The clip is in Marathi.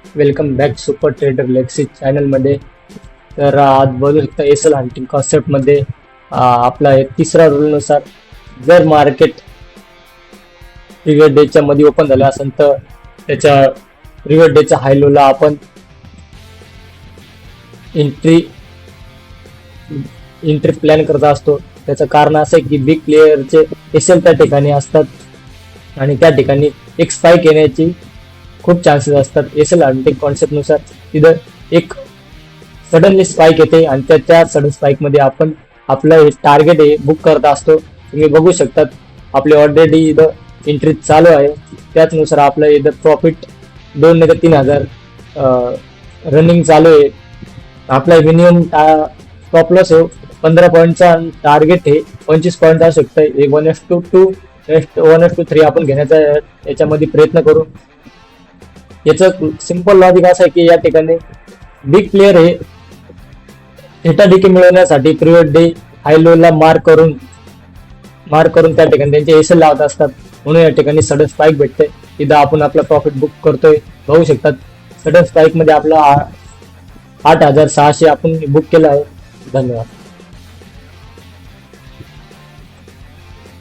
Welcome back super trader Lexi चॅनलमध्ये. तर आज बोलू शकता एसल हंटिंग कॉन्सेप्टमध्ये आपला तिसरा रूलनुसार जर मार्केट प्रिव्हियस डेच्या मध्ये ओपन झालं असेल तर त्याच्या प्रिव्हियस डेच्या हाय लोला आपण एंट्री प्लॅन करत असतो. त्याचं कारण असं आहे की बिग प्लेयरचे एसल त्या ठिकाणी असतात आणि त्या ठिकाणी एक स्पाइक येण्याची खूप चान्सेस असतात. एसल हंटिंग कॉन्सेप्ट नुसार तिथं एक सडनली स्पाइक येते आणि त्या सडन स्पाइक मध्ये आपण आपलं टार्गेट हे बुक करत असतो. तुम्ही बघू शकतात आपले ऑलरेडी इथं एंट्री चालू आहे. त्याचनुसार आपलं इथं प्रॉफिट 2 नाही तर 3,000 रनिंग चालू आहे. आपला मिनिमम स्टॉप लॉस हो 15 पॉईंटचा, टार्गेट हे 25 पॉईंट असू शकतं. 1:2 1:3 आपण घेण्याचा याच्यामध्ये प्रयत्न करू. याचं सिंपल लॉजिक असं आहे की या ठिकाणी बिग प्लेयर हे थेटा डीके मिळवण्यासाठी प्रिव्हियस डे हाय लोला मार्क करून त्या ठिकाणी त्यांचे एसल लावत असतात. म्हणून या ठिकाणी सडन स्पाइक भेटते. इथं आपण आपला प्रॉफिट बुक करतोय. बघू शकतात सडन स्पाइक मध्ये आपला 8,600 आपण बुक केला आहे. धन्यवाद.